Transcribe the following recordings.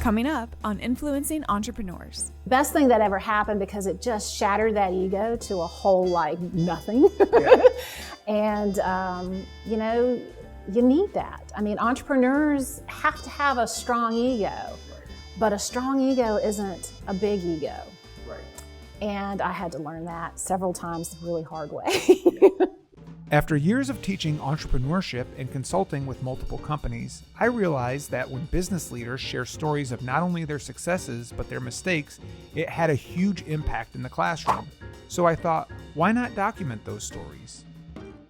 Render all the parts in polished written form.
Coming up on Influencing Entrepreneurs. Best thing that ever happened, because it just shattered that ego to a whole like nothing. Yeah. And you need that. I mean, entrepreneurs have to have a strong ego, but a strong ego isn't a big ego. Right. And I had to learn that several times the really hard way. After years of teaching entrepreneurship and consulting with multiple companies, I realized that when business leaders share stories of not only their successes, but their mistakes, it had a huge impact in the classroom. So I thought, why not document those stories?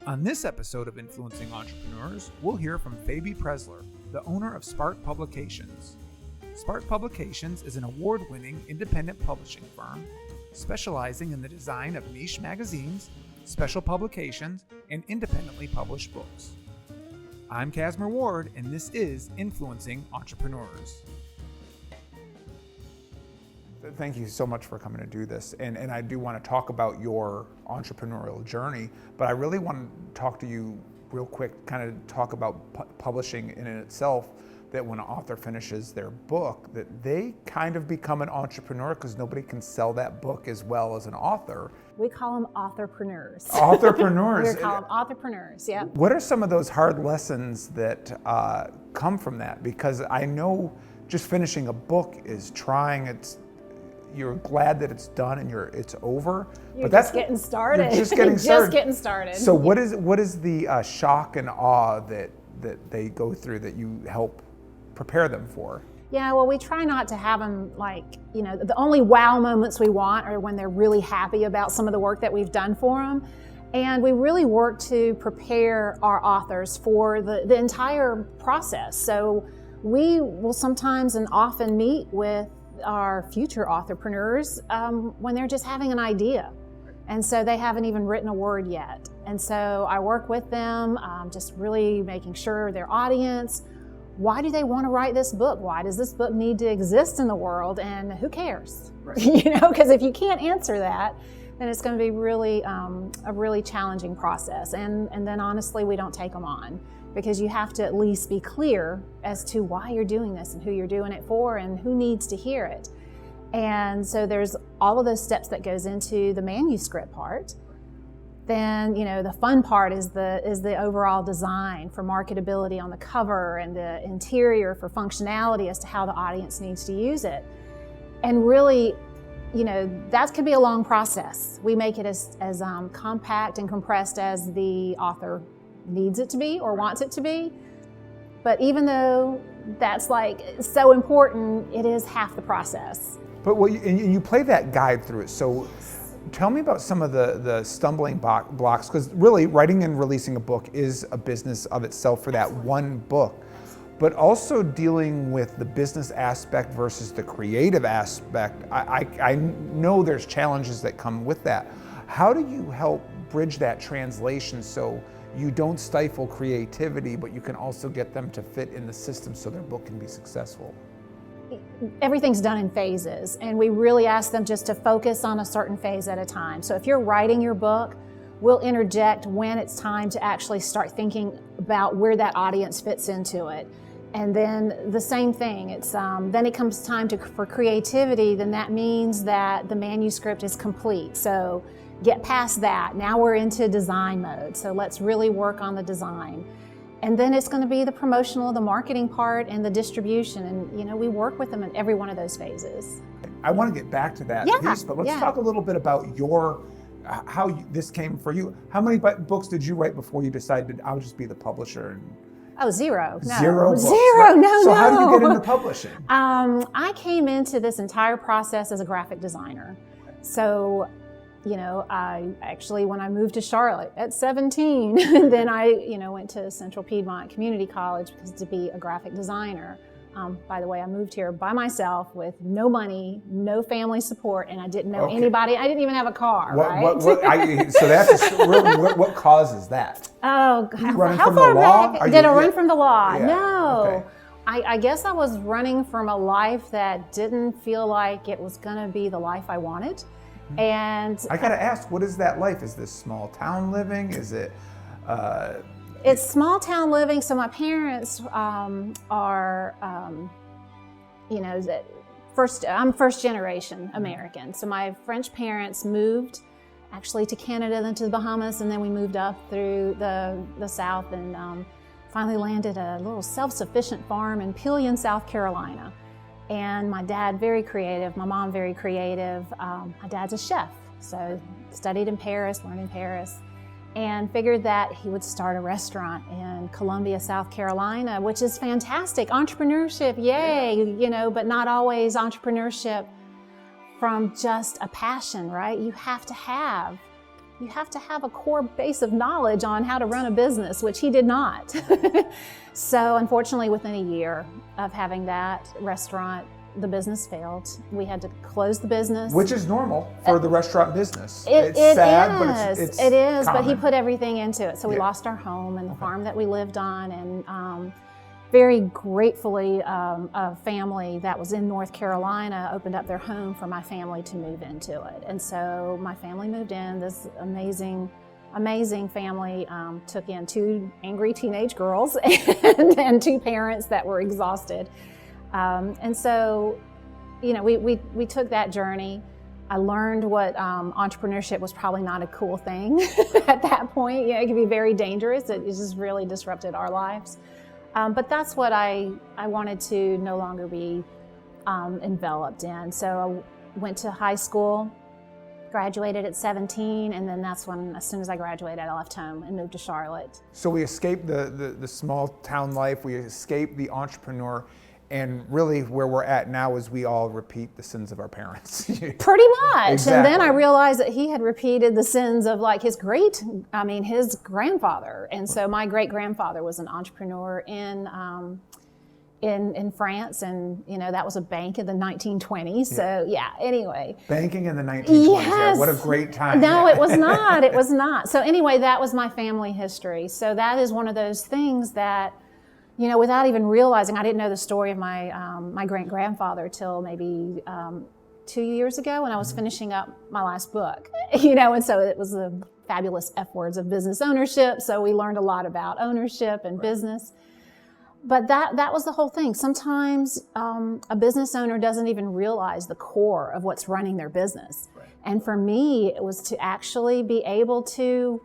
On this episode of Influencing Entrepreneurs, we'll hear from Fabi Preslar, the owner of Spark Publications. Spark Publications is an award-winning independent publishing firm specializing in the design of niche magazines, special publications, and independently published books. I'm Casmer Ward, and this is Influencing Entrepreneurs. Thank you so much for coming to do this. And I do want to talk about your entrepreneurial journey, but I really want to talk to you real quick, kind of talk about publishing in itself, that when an author finishes their book, that they kind of become an entrepreneur because nobody can sell that book as well as an author. We call them authorpreneurs. Authorpreneurs. We call them authorpreneurs, yeah. What are some of those hard lessons that come from that? Because I know just finishing a book is trying. You're glad that it's done and it's over. But that's getting started. You're just getting started. Just getting started. So what is the shock and awe that they go through that you help prepare them for? Yeah, well, we try not to have them the only wow moments we want are when they're really happy about some of the work that we've done for them. And we really work to prepare our authors for the entire process. So we will sometimes and often meet with our future authorpreneurs when they're just having an idea. And so they haven't even written a word yet. And so I work with them, just really making sure their audience, why do they want to write this book? Why does this book need to exist in the world? And who cares? Right. Because if you can't answer that, then it's going to be really a really challenging process. And then honestly, we don't take them on, because you have to at least be clear as to why you're doing this and who you're doing it for and who needs to hear it. And so there's all of those steps that goes into the manuscript part. Then, the fun part is the overall design for marketability on the cover and the interior for functionality as to how the audience needs to use it. And really, that can be a long process. We make it as compact and compressed as the author needs it to be or wants it to be. But even though that's so important, it is half the process. But you play that guide through it. So tell me about some of the stumbling blocks, because really writing and releasing a book is a business of itself for that one book, but also dealing with the business aspect versus the creative aspect. I know there's challenges that come with that. How do you help bridge that translation so you don't stifle creativity, but you can also get them to fit in the system so their book can be successful? Everything's done in phases, and we really ask them just to focus on a certain phase at a time. So if you're writing your book, we'll interject when it's time to actually start thinking about where that audience fits into it. And then the same thing, it's then it comes time for creativity, then that means that the manuscript is complete. So get past that. Now we're into design mode. So let's really work on the design. And then it's going to be the promotional, the marketing part, and the distribution. And, we work with them in every one of those phases. I want to get back to that piece, but let's talk a little bit about how this came for you. How many books did you write before you decided I'll just be the publisher? Oh, zero. No. Zero books. Zero, no. So how did you get into publishing? I came into this entire process as a graphic designer. So, I actually, when I moved to Charlotte at 17, then I, went to Central Piedmont Community College to be a graphic designer. By the way, I moved here by myself with no money, no family support, and I didn't know anybody. I didn't even have a car, right? What causes that? Oh, how far back? Did I run from the law? Yeah. No. Okay. I guess I was running from a life that didn't feel like it was going to be the life I wanted. And I gotta ask, what is that life? Is this small town living? Is it? It's small town living. So my parents are I'm first generation American. So my French parents moved actually to Canada, then to the Bahamas, and then we moved up through the South and finally landed a little self-sufficient farm in Pillion, South Carolina. And my dad, very creative, my mom, very creative. My dad's a chef, so studied in Paris, learned in Paris, and figured that he would start a restaurant in Columbia, South Carolina, which is fantastic. Entrepreneurship, yay, but not always entrepreneurship from just a passion, right? You have to have a core base of knowledge on how to run a business, which he did not. So unfortunately, within a year of having that restaurant, the business failed. We had to close the business. Which is normal for the restaurant business. It's sad, but it's common. But he put everything into it. So we lost our home and the farm that we lived on, and very gratefully, a family that was in North Carolina opened up their home for my family to move into it. And so my family moved in, this amazing family, took in 2 angry teenage girls and 2 parents that were exhausted. And so, we took that journey. I learned what entrepreneurship was probably not a cool thing at that point. It could be very dangerous. It just really disrupted our lives. But that's what I wanted to no longer be enveloped in. So I went to high school, graduated at 17, and then that's when, as soon as I graduated, I left home and moved to Charlotte. So we escaped the small town life, we escaped the entrepreneur, and really where we're at now is we all repeat the sins of our parents. Pretty much. Exactly. And then I realized that he had repeated the sins of his grandfather. And so my great-grandfather was an entrepreneur in France, and that was a bank in the 1920s. So anyway. Banking in the 1920s. Yes. What a great time. No, it was not. It was not. So anyway, that was my family history. So that is one of those things that, without even realizing, I didn't know the story of my great-grandfather till maybe 2 years ago when I was finishing up my last book. And so it was the fabulous F words of business ownership. So we learned a lot about ownership and business. But that was the whole thing. Sometimes a business owner doesn't even realize the core of what's running their business. Right. And for me, it was to actually be able to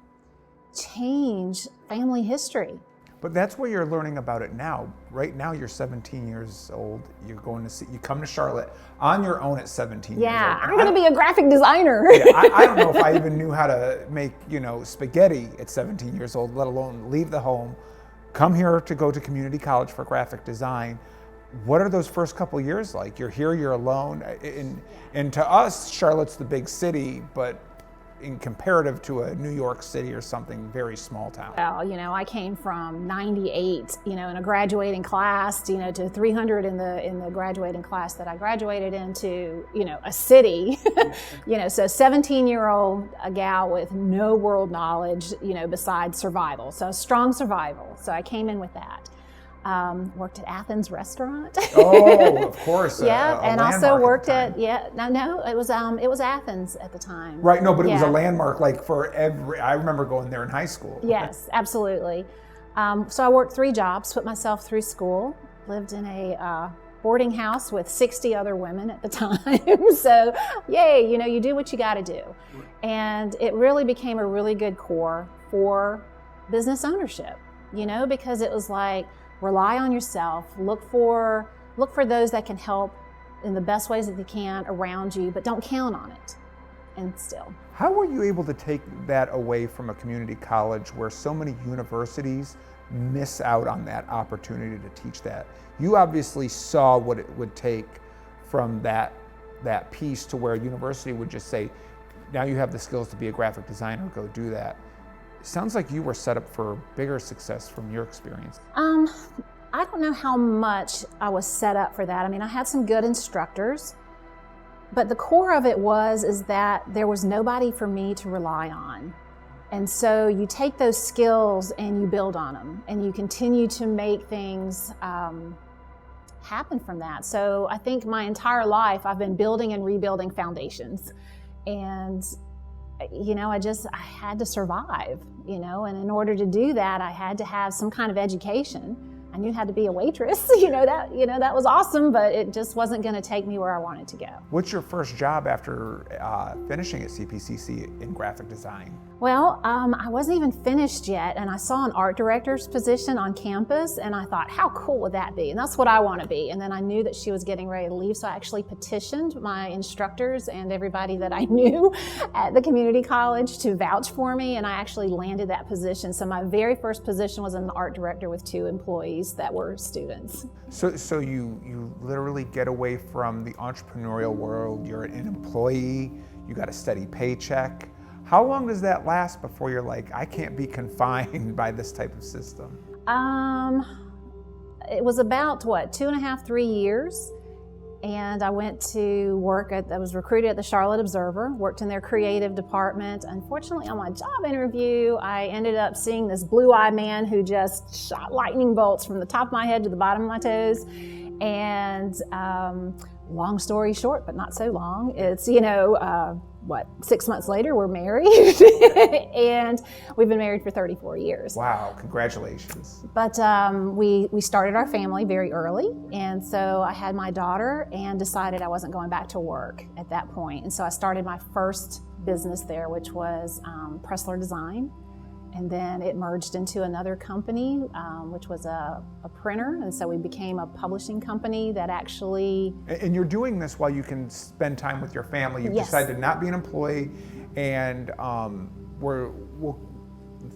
change family history. But that's where you're learning about it now. Right now, you're 17 years old. You come to Charlotte on your own at 17 years old. Yeah, I'm going to be a graphic designer. I don't know if I even knew how to make, spaghetti at 17 years old, let alone leave the home, come here to go to community college for graphic design. What are those first couple years like? You're here, you're alone. And to us, Charlotte's the big city, but in comparative to a New York City or something, very small town. Well, I came from 98, in a graduating class, to 300 in the graduating class that I graduated into, a city, so 17-year-old, a gal with no world knowledge, besides survival. So strong survival. So I came in with that. Worked at Athens restaurant. Oh, of course. Yeah, a and also worked at it was Athens at the time. Right, no, but it was a landmark for I remember going there in high school. Yes, absolutely. So I worked 3 jobs, put myself through school, lived in a boarding house with 60 other women at the time. So, yay, you do what you got to do. And it really became a really good core for business ownership, because it was rely on yourself, look for those that can help in the best ways that they can around you, but don't count on it. And still. How were you able to take that away from a community college where so many universities miss out on that opportunity to teach that? You obviously saw what it would take from that piece to where a university would just say, now you have the skills to be a graphic designer, go do that. Sounds like you were set up for bigger success from your experience. I don't know how much I was set up for that. I had some good instructors, but the core of it is that there was nobody for me to rely on. And so you take those skills and you build on them, and you continue to make things happen from that. So I think my entire life I've been building and rebuilding foundations. And I had to survive, and in order to do that, I had to have some kind of education. I knew how to be a waitress. That was awesome, but it just wasn't going to take me where I wanted to go. What's your first job after finishing at CPCC in graphic design? Well, I wasn't even finished yet, and I saw an art director's position on campus, and I thought, how cool would that be? And that's what I want to be. And then I knew that she was getting ready to leave, so I actually petitioned my instructors and everybody that I knew at the community college to vouch for me, and I actually landed that position. So my very first position was an art director with 2 employees that were students. So you literally get away from the entrepreneurial world. You're an employee. You got a steady paycheck. How long does that last before you're like, I can't be confined by this type of system? It was about 2.5, 3 years. And I went to work I was recruited at the Charlotte Observer, worked in their creative department. Unfortunately, on my job interview, I ended up seeing this blue-eyed man who just shot lightning bolts from the top of my head to the bottom of my toes. And long story short, but not so long, it's, 6 months later, we're married. And we've been married for 34 years. Wow, congratulations. But we started our family very early. And so I had my daughter and decided I wasn't going back to work at that point. And so I started my first business there, which was Preslar Design. And then it merged into another company, which was a printer. And so we became a publishing company that actually... And you're doing this while you can spend time with your family. You've Yes. decided to not be an employee, and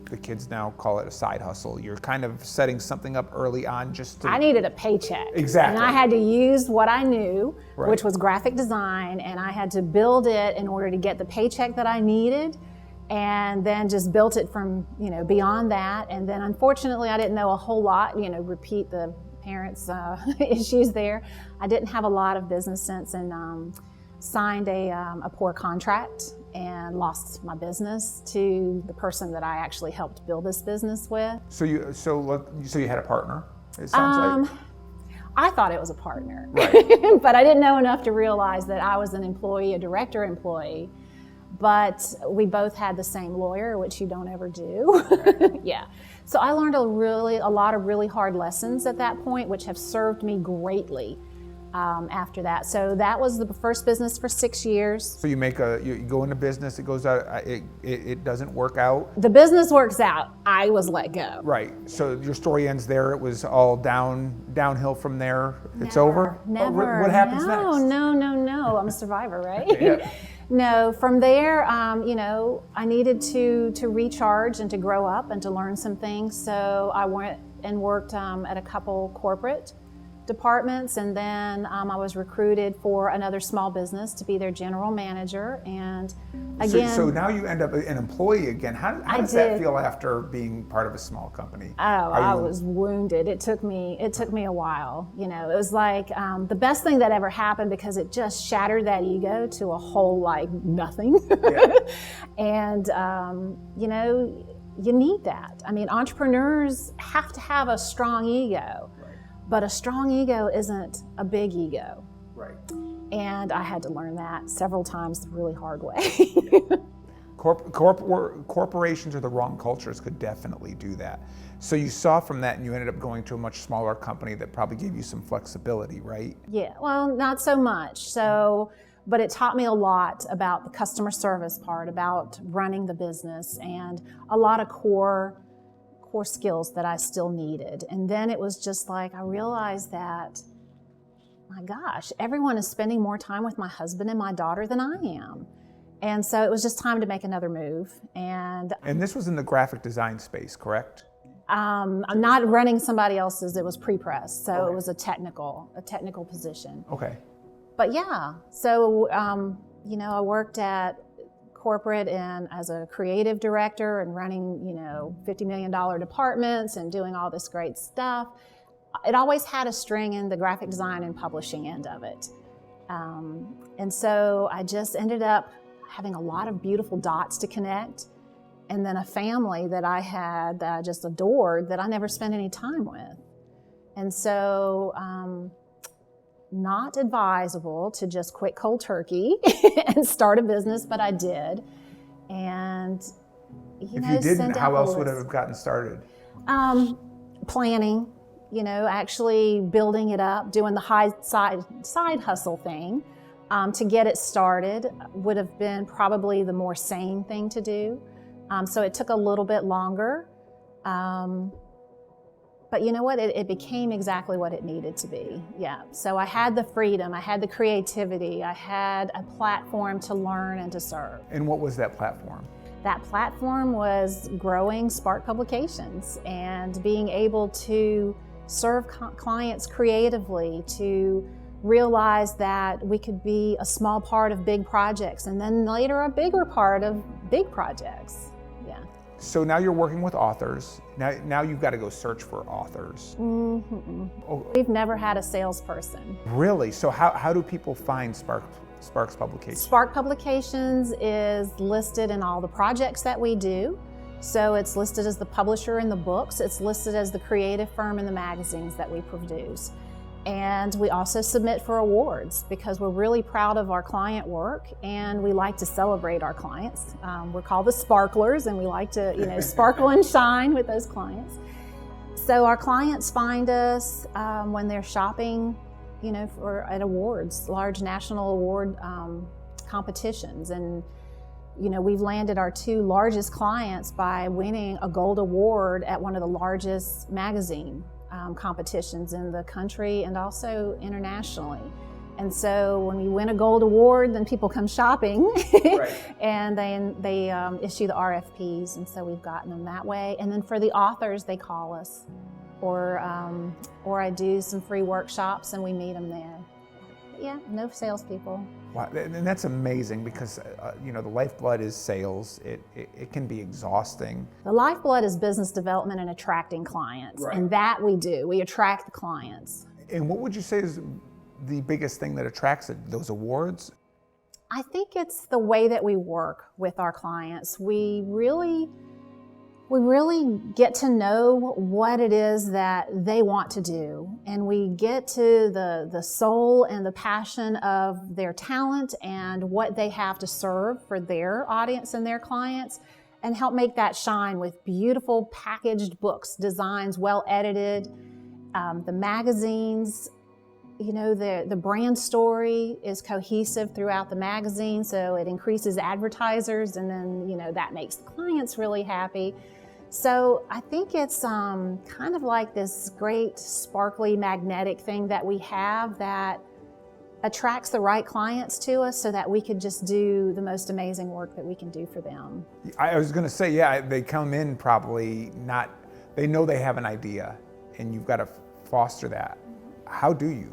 the kids now call it a side hustle. You're kind of setting something up early on just to... I needed a paycheck. Exactly. And I had to use what I knew, Right. which was graphic design, and I had to build it in order to get the paycheck that I needed. And then just built it from, beyond that. And then unfortunately, I didn't know a whole lot, repeat the parents' issues there. I didn't have a lot of business sense and signed a poor contract and lost my business to the person that I actually helped build this business with. So you had a partner, it sounds like? I thought it was a partner, Right. but I didn't know enough to realize that I was an employee, a director employee. But we both had the same lawyer, which you don't ever do. Yeah. So I learned a lot of really hard lessons at that point, which have served me greatly after that. So that was the first business for 6 years. So you go into business, it goes out, it doesn't work out. The business works out. I was let go. Right. So your story ends there. It was all downhill from there. It's Never, over. Never. What happens next? No. I'm a survivor, right? Yeah. No, from there, I needed to recharge and to grow up and to learn some things. So I went and worked at a couple corporate departments, and then I was recruited for another small business to be their general manager. And again, so now you end up an employee again. How does that feel after being part of a small company? I was wounded. It took me a while. It was like the best thing that ever happened, because it just shattered that ego to a whole like nothing. Yeah. And you need that. I mean, entrepreneurs have to have a strong ego. But a strong ego isn't a big ego. Right. And I had to learn that several times the really hard way. Corporations or the wrong cultures could definitely do that. So you saw from that, and you ended up going to a much smaller company that probably gave you some flexibility, right? Yeah, well, not so much. But it taught me a lot about the customer service part, about running the business, and a lot of core skills that I still needed. And then it was just like, I realized that, my gosh, everyone is spending more time with my husband and my daughter than I am. And so it was just time to make another move. And this was in the graphic design space, correct? I'm not running somebody else's, it was pre-press. So Okay. It was a technical position. Okay. But yeah, so, I worked at corporate and as a creative director and running, $50 million departments and doing all this great stuff. It always had a string in the graphic design and publishing end of it. And so I just ended up having a lot of beautiful dots to connect, and then a family that I had that I just adored that I never spent any time with. And so, not advisable to just quit cold turkey and start a business, but I did. And If you didn't, how else would it have gotten started? Planning, actually building it up, doing the high side hustle thing to get it started would have been probably the more sane thing to do. So it took a little bit longer. But you know what? It became exactly what it needed to be. Yeah. So I had the freedom, I had the creativity, I had a platform to learn and to serve. And what was that platform? That platform was growing Spark Publications and being able to serve clients creatively, to realize that we could be a small part of big projects and then later a bigger part of big projects. Yeah. So now you're working with authors. Now you've got to go search for authors. Mm-hmm. Oh, We've never had a salesperson. really? So how do people find Sparks Publications? Spark Publications is listed in all the projects that we do. So it's listed as the publisher in the books. It's listed as the creative firm in the magazines that we produce. And we also submit for awards because we're really proud of our client work and we like to celebrate our clients. We're called the Sparklers and we like to, sparkle and shine with those clients. So our clients find us when they're shopping, at awards, large national award competitions. And, we've landed our 2 largest clients by winning a gold award at one of the largest magazine competitions in the country and also internationally. And so when you win a gold award, then people come shopping right. And then they issue the RFPs. And so we've gotten them that way. And then for the authors, they call us or I do some free workshops and we meet them there. But yeah, no salespeople. Wow, and that's amazing because, the lifeblood is sales. It can be exhausting. The lifeblood is business development and attracting clients. Right. And that we do. We attract the clients. And what would you say is the biggest thing that attracts it, those awards? I think it's the way that we work with our clients. We really get to know what it is that they want to do. And we get to the soul and the passion of their talent and what they have to serve for their audience and their clients and help make that shine with beautiful packaged books, designs, well edited, the magazines. The brand story is cohesive throughout the magazine, so it increases advertisers and then, that makes the clients really happy. So I think it's kind of like this great sparkly magnetic thing that we have that attracts the right clients to us so that we could just do the most amazing work that we can do for them. I was going to say, yeah, they come in probably they know they have an idea and you've got to foster that. How do you?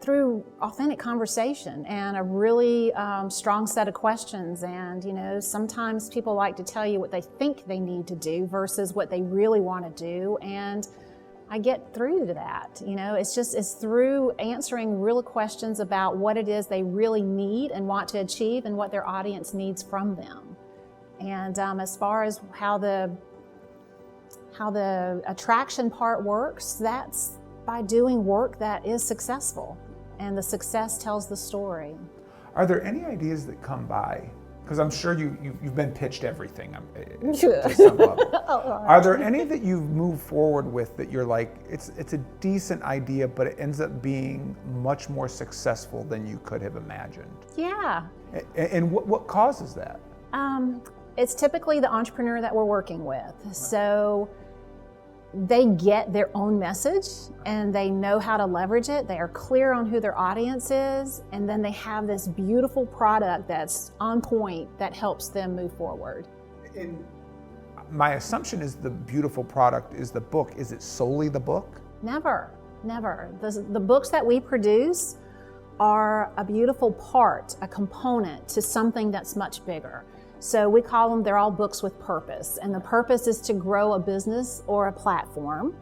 Through authentic conversation and a really strong set of questions. And, sometimes people like to tell you what they think they need to do versus what they really want to do. And I get through to that. It's through answering real questions about what it is they really need and want to achieve and what their audience needs from them. And as far as how the attraction part works, that's by doing work that is successful. And the success tells the story. Are there any ideas that come by? Because I'm sure you've been pitched everything to some level. Are there any that you've moved forward with that you're like, it's a decent idea, but it ends up being much more successful than you could have imagined? Yeah. And what causes that? It's typically the entrepreneur that we're working with. So they get their own message and they know how to leverage it. They are clear on who their audience is, and then they have this beautiful product that's on point that helps them move forward. And my assumption is the beautiful product is the book. Is it solely the book? Never. The books that we produce are a beautiful part, a component to something that's much bigger. So we call them, they're all books with purpose. And the purpose is to grow a business or a platform.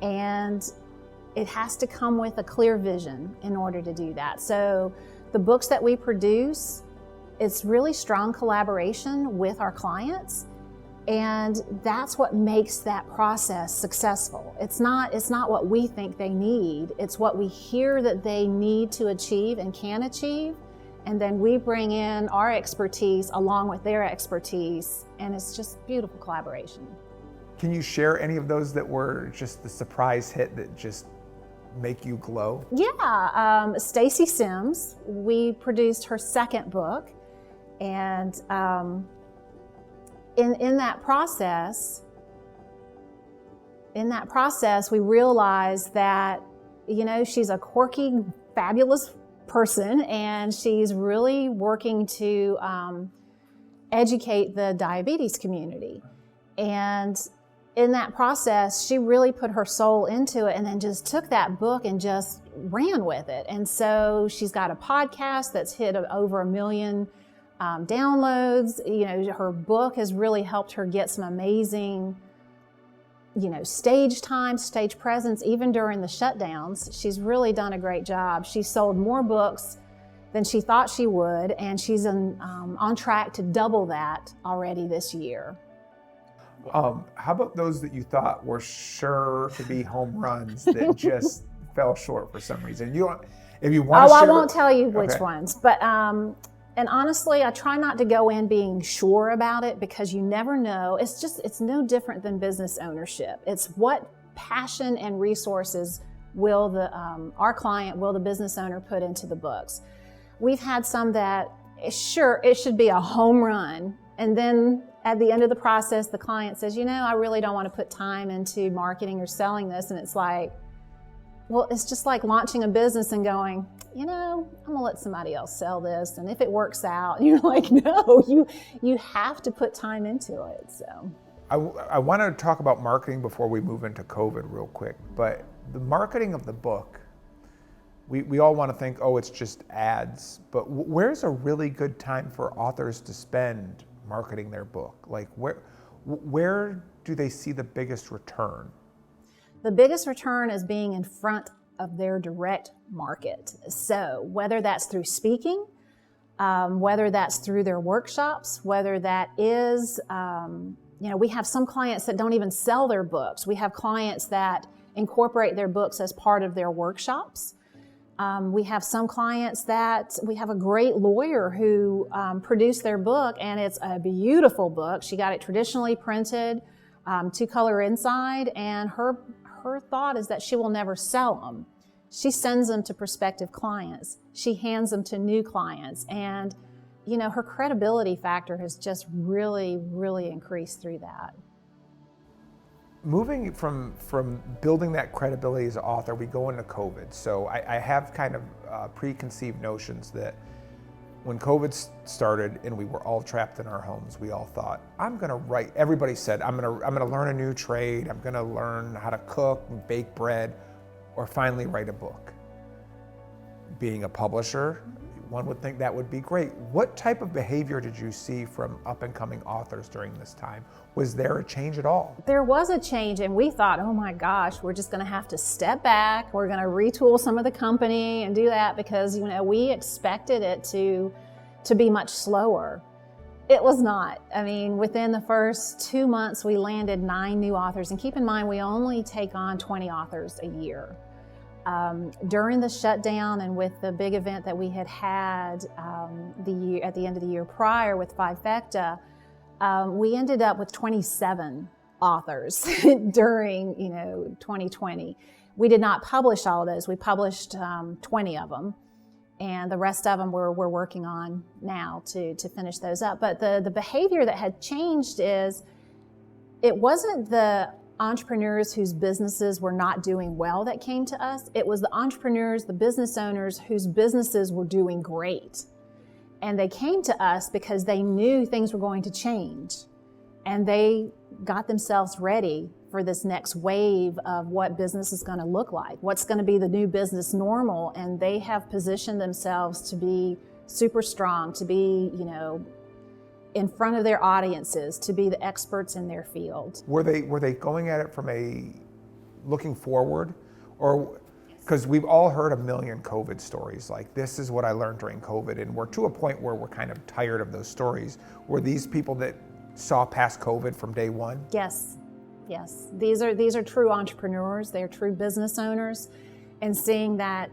And it has to come with a clear vision in order to do that. So the books that we produce, it's really strong collaboration with our clients. And that's what makes that process successful. It's not what we think they need. It's what we hear that they need to achieve and can achieve. And then we bring in our expertise along with their expertise, and it's just beautiful collaboration. Can you share any of those that were just the surprise hit that just make you glow? Yeah, Stacy Sims, we produced her second book, and in that process, we realized that, you know, she's a quirky, fabulous person, and she's really working to educate the diabetes community. And in that process, she really put her soul into it and then just took that book and just ran with it. And so she's got a podcast that's hit over 1 million downloads. You know, her book has really helped her get some amazing, you know, stage time, stage presence, even during the shutdowns. She's really done a great job. She sold more books than she thought she would, and she's on track to double that already this year. How about those that you thought were sure to be home runs that just fell short for some reason? If you want to share, I won't tell you which Okay. ones, but and honestly, I try not to go in being sure about it, because you never know. It's no different than business ownership. It's what passion and resources will our client, will the business owner put into the books. We've had some that, sure, it should be a home run, and then at the end of the process, the client says, you know, I really don't want to put time into marketing or selling this. And it's like, well, it's just like launching a business and going, you know, I'm gonna let somebody else sell this, and if it works out, and you're like, no, you have to put time into it. So I want to talk about marketing before we move into COVID real quick, but the marketing of the book, we all want to think, oh, it's just ads, but where's a really good time for authors to spend marketing their book? Like where do they see the biggest return? the biggest return is being in front of their direct market. So whether that's through speaking, whether that's through their workshops, whether that is, we have some clients that don't even sell their books. We have clients that incorporate their books as part of their workshops. We have some clients that, we have a great lawyer who produced their book, and it's a beautiful book. She got it traditionally printed, 2-color inside, and her thought is that she will never sell them. She sends them to prospective clients. She hands them to new clients. And, her credibility factor has just really, really increased through that. Moving from building that credibility as an author, we go into COVID. So I have kind of preconceived notions that when COVID started and we were all trapped in our homes, we all thought, I'm gonna write, everybody said, I'm gonna learn a new trade, I'm gonna learn how to cook and bake bread, or finally write a book. Being a publisher, one would think that would be great. What type of behavior did you see from up and coming authors during this time? Was there a change at all? There was a change, and we thought, oh my gosh, we're just gonna have to step back. We're gonna retool some of the company and do that because, we expected it to be much slower. It was not. I mean, within the first 2 months, we landed 9 new authors, and keep in mind, we only take on 20 authors a year. During the shutdown and with the big event that we had at the end of the year prior with Fivefecta, we ended up with 27 authors during 2020. We did not publish all of those. We published 20 of them, and the rest of them we're working on now to finish those up. But the behavior that had changed is it wasn't the entrepreneurs whose businesses were not doing well that came to us. It was the entrepreneurs, the business owners whose businesses were doing great. And they came to us because they knew things were going to change. And they got themselves ready for this next wave of what business is going to look like, what's going to be the new business normal. And they have positioned themselves to be super strong, to be, in front of their audiences, to be the experts in their field. Were they going at it from a looking forward, or because we've all heard a million COVID stories, like this is what I learned during COVID, and we're to a point where we're kind of tired of those stories. Were these people that saw past COVID from day one? Yes. These are true entrepreneurs. They're true business owners, and seeing that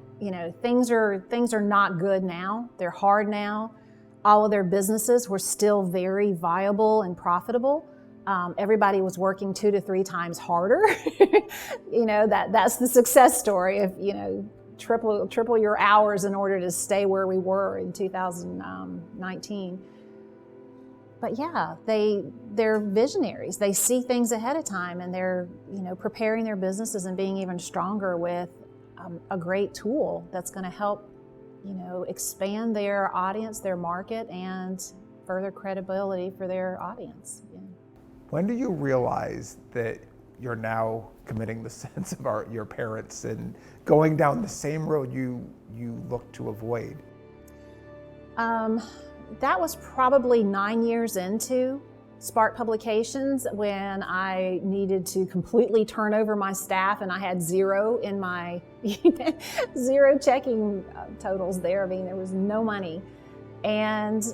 things are not good now. They're hard now. All of their businesses were still very viable and profitable, Everybody was working 2 to 3 times harder. That's the success story of, triple your hours in order to stay where we were in 2019. But yeah, they're visionaries. They see things ahead of time, and they're, preparing their businesses and being even stronger with a great tool that's going to help, expand their audience, their market, and further credibility for their audience. Yeah. When do you realize that you're now committing the sins of your parents and going down the same road you look to avoid? That was probably 9 years into Spark Publications, when I needed to completely turn over my staff, and I had zero in my zero checking totals there. I mean, there was no money. And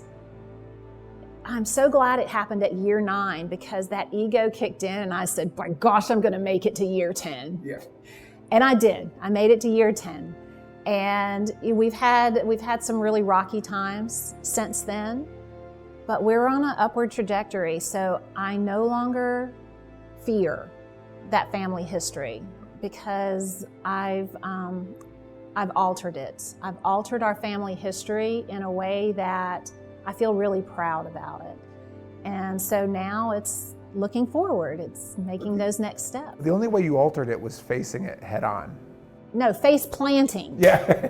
I'm so glad it happened at year 9, because that ego kicked in and I said, by gosh, I'm going to make it to year 10. Yeah. And I did. I made it to year 10. And we've had some really rocky times since then, but we're on an upward trajectory. So I no longer fear that family history, because I've altered it. I've altered our family history in a way that I feel really proud about it. And so now it's looking forward. It's making those next steps. The only way you altered it was facing it head on. No, face planting. Yeah.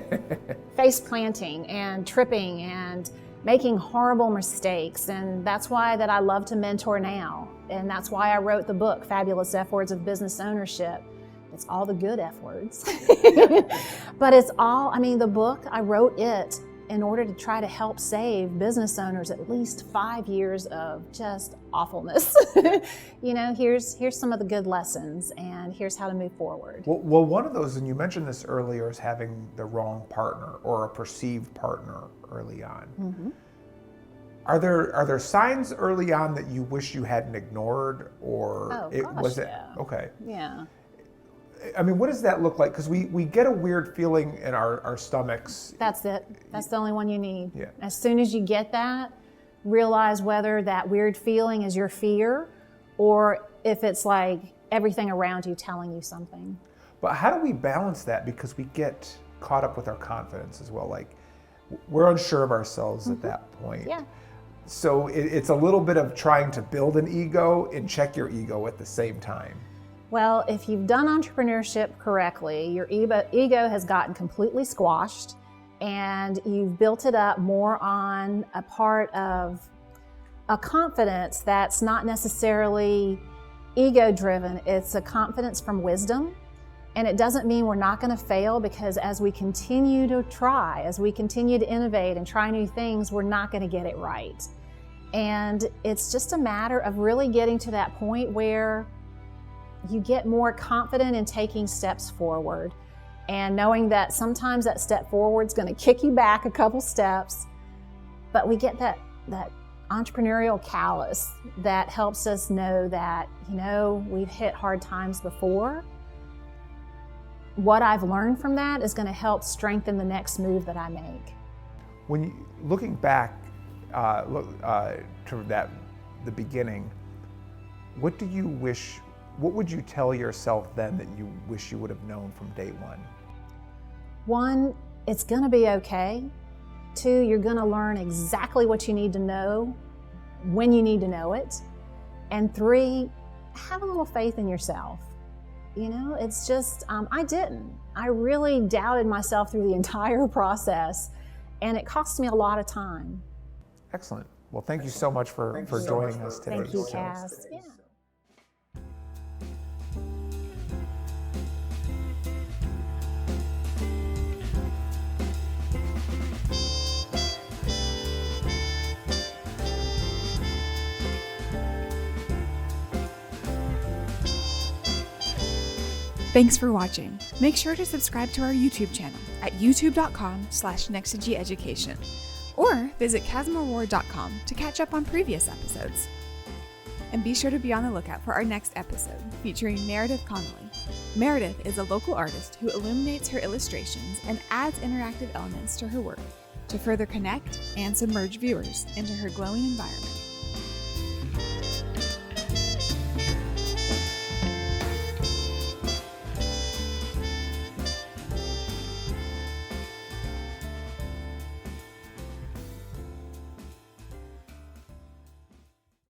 Face planting and tripping and making horrible mistakes. And that's why that I love to mentor now. And that's why I wrote the book, Fabulous F Words of Business Ownership. It's all the good F words. But it's all, the book, I wrote it in order to try to help save business owners at least 5 years of just awfulness. Here's some of the good lessons, and here's how to move forward. Well, one of those, and you mentioned this earlier, is having the wrong partner or a perceived partner early on. Mm-hmm. Are there signs early on that you wish you hadn't ignored, or yeah. Okay? Yeah. What does that look like? Because we get a weird feeling in our stomachs. That's it. That's the only one you need. Yeah. As soon as you get that, realize whether that weird feeling is your fear, or if it's like everything around you telling you something. But how do we balance that? Because we get caught up with our confidence as well. Like, we're unsure of ourselves at that point. Yeah. So it's a little bit of trying to build an ego and check your ego at the same time. Well, if you've done entrepreneurship correctly, your ego has gotten completely squashed, and you've built it up more on a part of a confidence that's not necessarily ego-driven. It's a confidence from wisdom. And it doesn't mean we're not going to fail, because as we continue to try, as we continue to innovate and try new things, we're not going to get it right. And it's just a matter of really getting to that point where you get more confident in taking steps forward, and knowing that sometimes that step forward is going to kick you back a couple steps, but we get that entrepreneurial callus that helps us know that, we've hit hard times before. What I've learned from that is going to help strengthen the next move that I make. When you, looking back to the beginning, what would you tell yourself then that you wish you would have known from day one? 1, it's going to be okay. 2, you're going to learn exactly what you need to know when you need to know it. And 3, have a little faith in yourself. It's just, I didn't. I really doubted myself through the entire process, and it cost me a lot of time. Excellent. Well, thank you so much for joining us today. Thank you, Cass. Yeah. Thanks for watching. Make sure to subscribe to our YouTube channel at youtube.com/nexagyeducation, or visit chasmaward.com to catch up on previous episodes. And be sure to be on the lookout for our next episode featuring Meredith Connolly. Meredith is a local artist who illuminates her illustrations and adds interactive elements to her work to further connect and submerge viewers into her glowing environment.